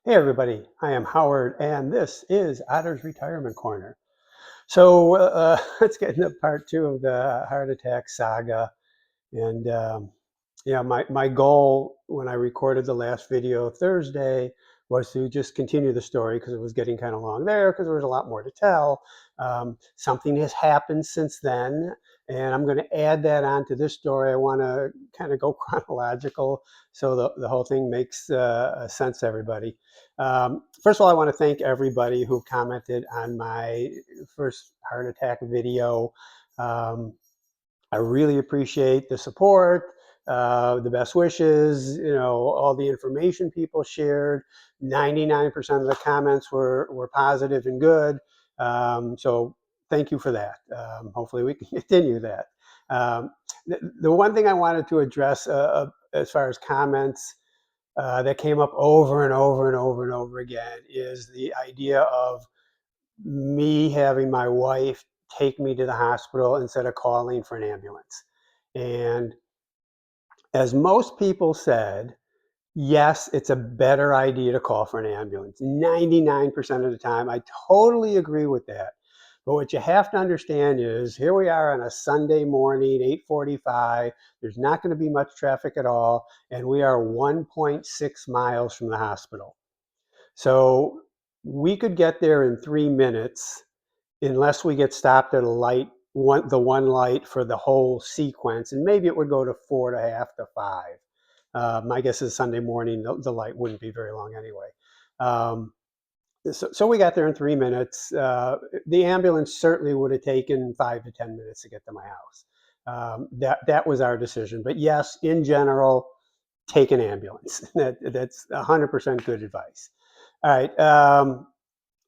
Hey everybody, I am Howard, and this is Otter's Retirement Corner. So let's get into part two of the heart attack saga. And yeah, my goal when I recorded the last video Thursday was to just continue the story because it was getting kind of long there because there was a lot more to tell. Something has happened since then, and I'm going to add that onto this story. I want to kind of go chronological so the whole thing makes sense to everybody. First of all, I want to thank everybody who commented on my first heart attack video. Um, I really appreciate the support, the best wishes, all the information people shared. 99% of the comments were positive and good. So thank you for that. Hopefully we can continue that. The one thing I wanted to address as far as comments that came up over and over and over and over again is the idea of me having my wife take me to the hospital instead of calling for an ambulance. And as most people said, yes, it's a better idea to call for an ambulance. 99% of the time, I totally agree with that. But what you have to understand is here we are on a Sunday morning, 8:45. There's not going to be much traffic at all, and we are 1.6 miles from the hospital. So we could get there in 3 minutes unless we get stopped at a light, the one light for the whole sequence, and maybe it would go to 4.5 to 5. My guess is Sunday morning, the light wouldn't be very long anyway. Um, so we got there in 3 minutes. The ambulance certainly would have taken 5 to 10 minutes to get to my house. That was our decision. But yes, in general, take an ambulance. That's 100% good advice. All right.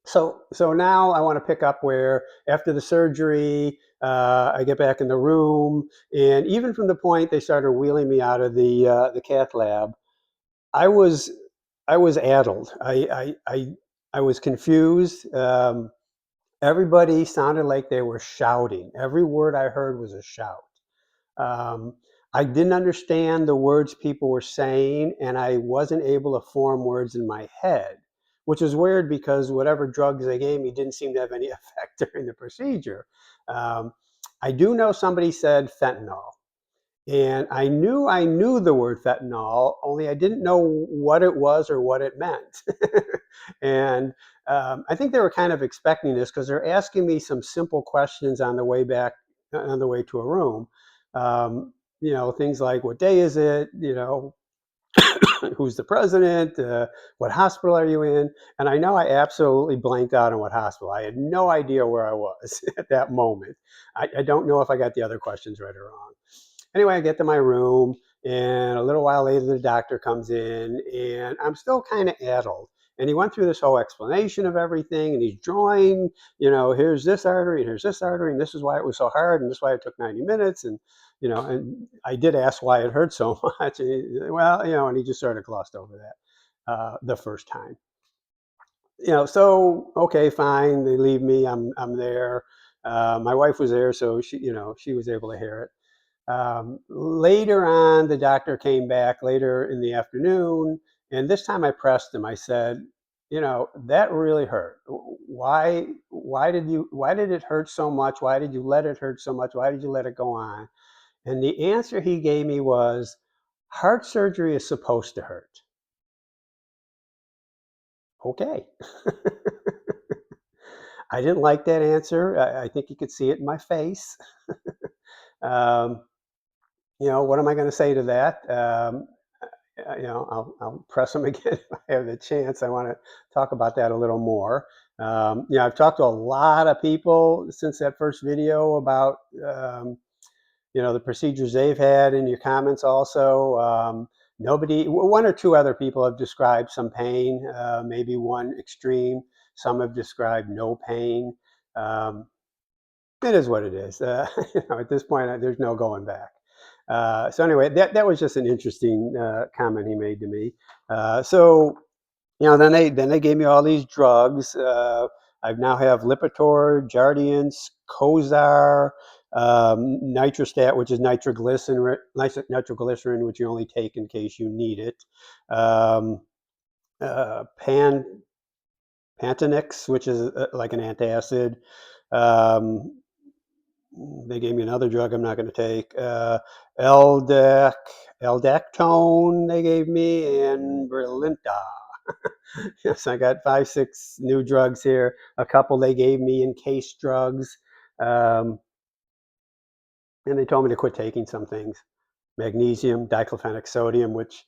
So now I want to pick up where after the surgery, I get back in the room, and even from the point they started wheeling me out of the cath lab, I was I was addled. I was confused. Everybody sounded like they were shouting. Every word I heard was a shout. Um, I didn't understand the words people were saying, and I wasn't able to form words in my head, which is weird because whatever drugs they gave me didn't seem to have any effect during the procedure. Um, I do know somebody said fentanyl, and I knew the word fentanyl, only I didn't know what it was or what it meant. And I think they were kind of expecting this because they're asking me some simple questions on the way back, on the way to a room. Things like, what day is it? Who's the president? What hospital are you in? And I know I absolutely blanked out on what hospital. I had no idea where I was at that moment. I don't know if I got the other questions right or wrong. Anyway, I get to my room, and a little while later, the doctor comes in, and I'm still kind of addled. And he went through this whole explanation of everything, and he's drawing, here's this artery, and here's this artery, and this is why it was so hard, and this is why it took 90 minutes. And I did ask why it hurt so much. And and he just sort of glossed over that the first time. So okay, fine. They leave me. I'm there. My wife was there, so she was able to hear it. Later on, the doctor came back later in the afternoon, and this time I pressed him. I said, that really hurt. Why did it hurt so much? Why did you let it hurt so much? Why did you let it go on? And the answer he gave me was, heart surgery is supposed to hurt. Okay. I didn't like that answer. I think you could see it in my face. um, what am I going to say to that? I'll press them again if I have the chance. I want to talk about that a little more. I've talked to a lot of people since that first video about the procedures they've had. In your comments also. One or two other people have described some pain, maybe one extreme. Some have described no pain. Um, it is what it is. At this point, there's no going back. So anyway, that was just an interesting comment he made to me. Then they gave me all these drugs. I now have Lipitor, Jardiance, Cozar, Nitrostat, which is nitroglycerin, which you only take in case you need it. Um, Pan Pantonix, which is like an antacid. Um, they gave me another drug I'm not going to take. Eldac, Eldactone they gave me, and Brilinta. Yes, I got 5, 6 new drugs here. A couple they gave me in case drugs. Um, and they told me to quit taking some things. Magnesium, diclofenac sodium, which,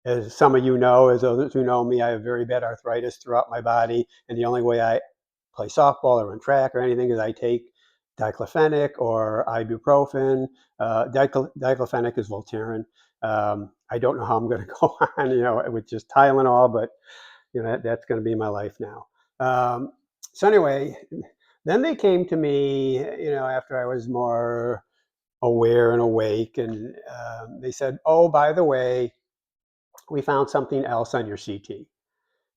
as some of you know, as others who know me, I have very bad arthritis throughout my body. And the only way I play softball or run track or anything is I take diclofenac or ibuprofen. Diclofenac is Voltaren. I don't know how I'm going to go on, with just Tylenol, but that's going to be my life now. So anyway, then they came to me, after I was more aware and awake, and they said, "Oh, by the way, we found something else on your CT."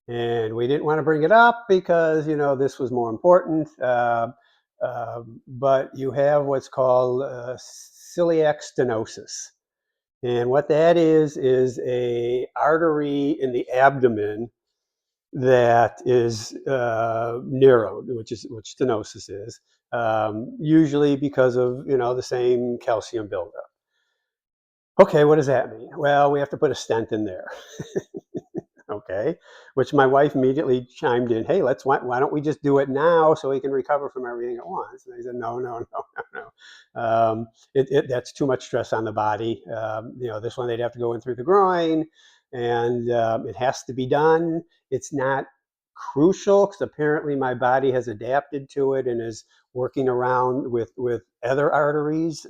And we didn't want to bring it up because this was more important. But you have what's called celiac stenosis, and what that is a artery in the abdomen that is narrowed, which stenosis is, usually because of the same calcium buildup. Okay, what does that mean? Well, we have to put a stent in there. Okay, which my wife immediately chimed in, "Hey, why don't we just do it now so we can recover from everything at once?" And I said, "No, no, no, no, no. That's too much stress on the body. This one they'd have to go in through the groin, and it has to be done. It's not crucial because apparently my body has adapted to it and is working around with other arteries."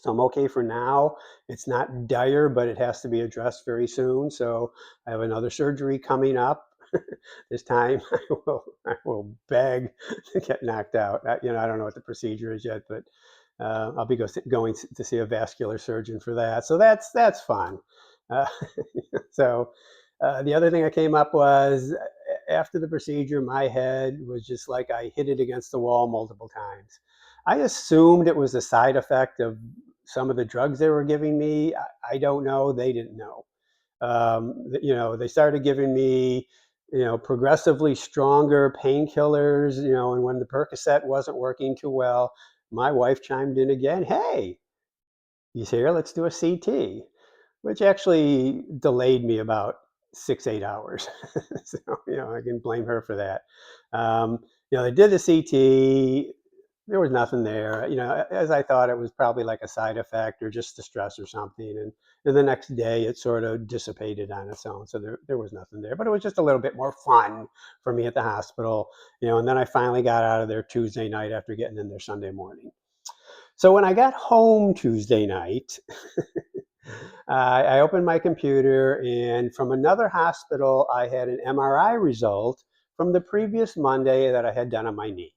So I'm okay for now. It's not dire, but it has to be addressed very soon. So I have another surgery coming up. This time I will beg to get knocked out. I don't know what the procedure is yet, but I'll be going to see a vascular surgeon for that. So that's fun. Uh, so the other thing I came up was after the procedure, my head was just like I hit it against the wall multiple times. I assumed it was a side effect of some of the drugs they were giving me. I don't know. They didn't know. They started giving me, progressively stronger painkillers, and when the Percocet wasn't working too well, my wife chimed in again. "Hey, he's here. Let's do a CT," which actually delayed me about 6, 8 hours. So, I can blame her for that. They did the CT. There was nothing there. As I thought, it was probably like a side effect or just the stress or something. And the next day, it sort of dissipated on its own. So there was nothing there. But it was just a little bit more fun for me at the hospital. And then I finally got out of there Tuesday night after getting in there Sunday morning. So when I got home Tuesday night, I opened my computer, and from another hospital, I had an MRI result from the previous Monday that I had done on my knee.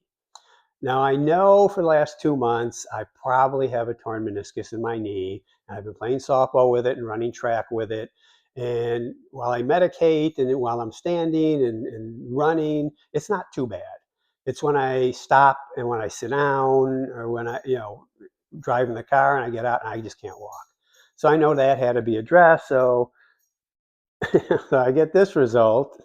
Now, I know for the last 2 months, I probably have a torn meniscus in my knee. And I've been playing softball with it and running track with it. And while I medicate and while I'm standing and running, it's not too bad. It's when I stop and when I sit down or when I, drive in the car and I get out and I just can't walk. So I know that had to be addressed. So, so I get this result.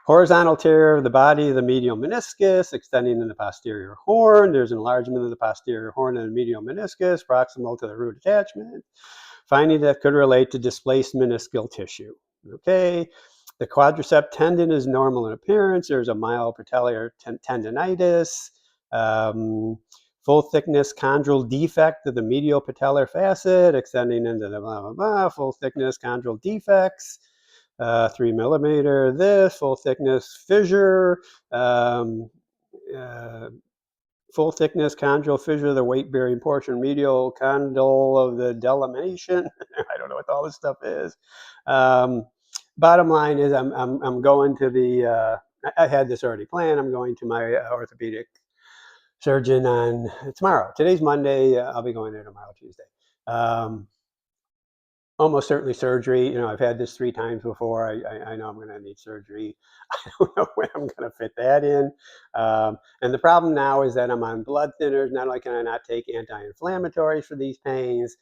Horizontal tear of the body of the medial meniscus extending in the posterior horn. There's enlargement of the posterior horn of the medial meniscus proximal to the root attachment. Finding that could relate to displaced meniscal tissue. Okay. The quadricep tendon is normal in appearance. There's a mild patellar tendonitis. Full thickness chondral defect of the medial patellar facet extending into the blah, blah, blah. Full thickness chondral defects. 3 millimeter, this full thickness fissure, um, uh, full thickness chondral fissure of the weight bearing portion, medial condyle of the delamination. I don't know what all this stuff is. Bottom line is, I'm going to the. I had this already planned. I'm going to my orthopedic surgeon on tomorrow. Today's Monday. I'll be going there tomorrow, Tuesday. Almost certainly surgery. I've had this 3 times before. I know I'm going to need surgery. I don't know when I'm going to fit that in. And the problem now is that I'm on blood thinners. Not only can I not take anti-inflammatories for these pains,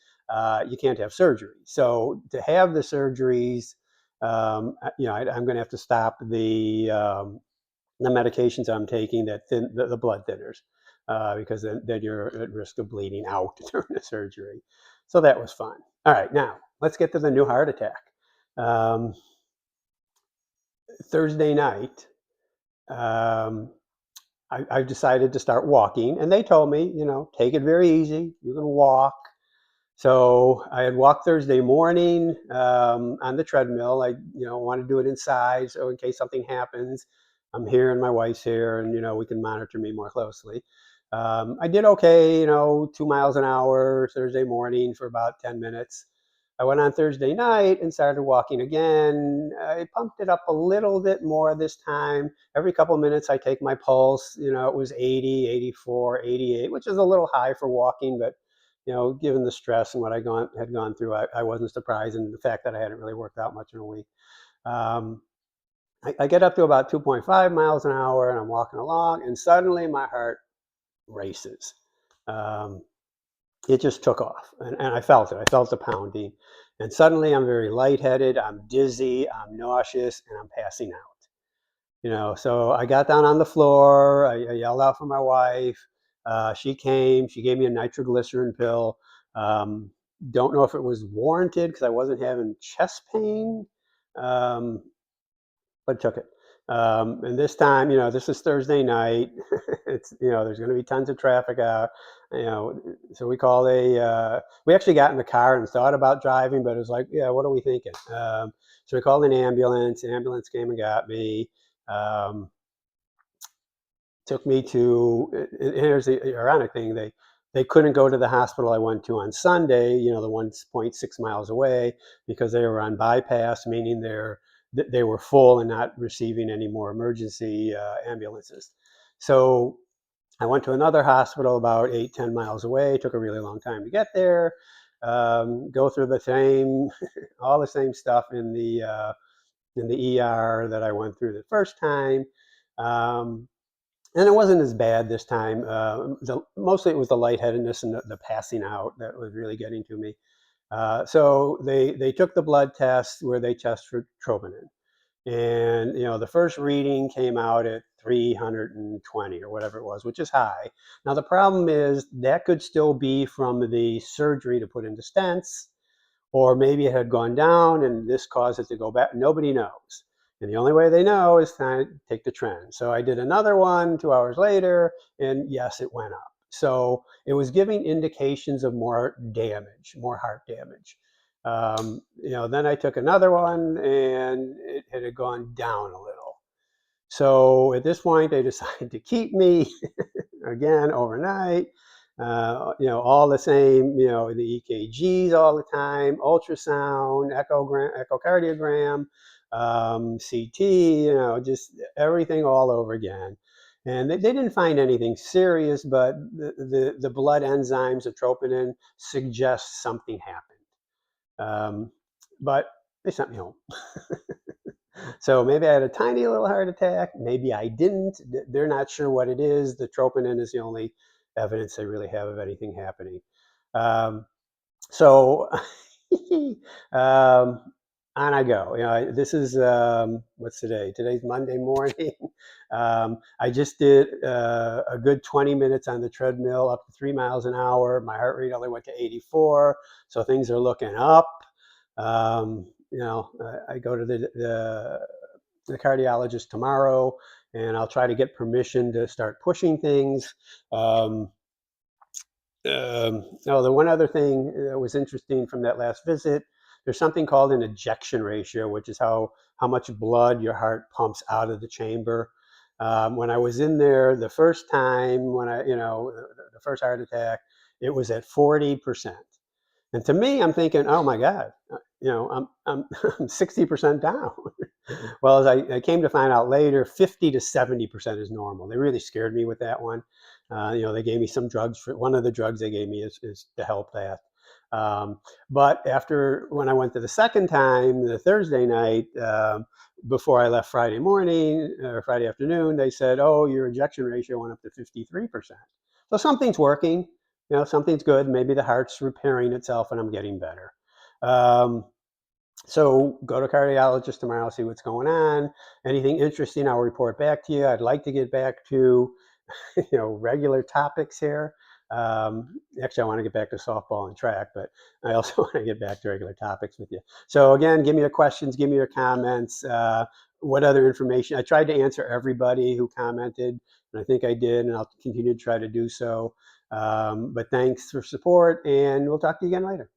you can't have surgery. So to have the surgeries, I'm going to have to stop the medications I'm taking that the blood thinners, because then you're at risk of bleeding out during the surgery. So that was fun. All right, now let's get to the new heart attack. Um, Thursday night, um, I decided to start walking, and they told me, take it very easy. You're going to walk. So I had walked Thursday morning on the treadmill. I, want to do it inside, so in case something happens, I'm here and my wife's here, and we can monitor me more closely. I did okay, 2 miles an hour Thursday morning for about 10 minutes. I went on Thursday night and started walking again. I pumped it up a little bit more this time. Every couple of minutes, I take my pulse. It was 80, 84, 88, which is a little high for walking, but given the stress and what had gone through, I wasn't surprised, and the fact that I hadn't really worked out much in a week. Um, I get up to about 2.5 miles an hour, and I'm walking along, and suddenly my heart races. Um, it just took off, and I felt it. I felt the pounding, and suddenly I'm very lightheaded. I'm dizzy. I'm nauseous, and I'm passing out. So I got down on the floor. I yelled out for my wife. She came. She gave me a nitroglycerin pill. Um, don't know if it was warranted because I wasn't having chest pain, um, but took it. And this time, this is Thursday night. It's there's going to be tons of traffic out. So we actually got in the car and thought about driving, but it was like, yeah, what are we thinking? So we called an ambulance. The ambulance came and got me. Um, Took me to, and here's the ironic thing, they couldn't go to the hospital I went to on Sunday, the 1.6 miles away, because they were on bypass, meaning they were full and not receiving any more emergency ambulances. So I went to another hospital about 8-10 miles away. It took a really long time to get there. Go through all the same stuff in the ER that I went through the first time. And it wasn't as bad this time. Mostly it was the lightheadedness and the passing out that was really getting to me. So they took the blood test where they test for troponin. And, the first reading came out at 320 or whatever it was, which is high. Now, the problem is that could still be from the surgery to put into stents, or maybe it had gone down and this caused it to go back. Nobody knows. And the only way they know is to take the trend. So I did another one 2 hours later, and yes, it went up. So it was giving indications of more damage, more heart damage. Then I took another one, and it had gone down a little. So at this point, they decided to keep me again overnight. All the same, the EKGs all the time, ultrasound, echocardiogram, CT, just everything all over again. And they didn't find anything serious, but the blood enzymes of troponin suggest something happened. But they sent me home. So maybe I had a tiny little heart attack. Maybe I didn't. They're not sure what it is. The troponin is the only evidence they really have of anything happening. So um, on I go. This is what's today? Today's Monday morning. I just did a good 20 minutes on the treadmill, up to 3 miles an hour. My heart rate only went to 84, so things are looking up. I go to the cardiologist tomorrow, and I'll try to get permission to start pushing things. The one other thing that was interesting from that last visit, there's something called an ejection ratio, which is how much blood your heart pumps out of the chamber. When I was in there the first time, the first heart attack, it was at 40%. And to me, I'm thinking, oh my God, I'm 60% down. Well, as I came to find out later, 50 to 70% is normal. They really scared me with that one. They gave me some drugs. One of the drugs they gave me is to help that. But when I went to the second time, the Thursday night, before I left Friday morning or Friday afternoon, they said, oh, your ejection ratio went up to 53%. So something's working. Something's good. Maybe the heart's repairing itself and I'm getting better. So go to cardiologist tomorrow, see what's going on. Anything interesting, I'll report back to you. I'd like to get back to regular topics here. Actually, I want to get back to softball and track, but I also want to get back to regular topics with you. So again, give me your questions, give me your comments. What other information? I tried to answer everybody who commented, and I think I did, and I'll continue to try to do so. But thanks for support, and we'll talk to you again later.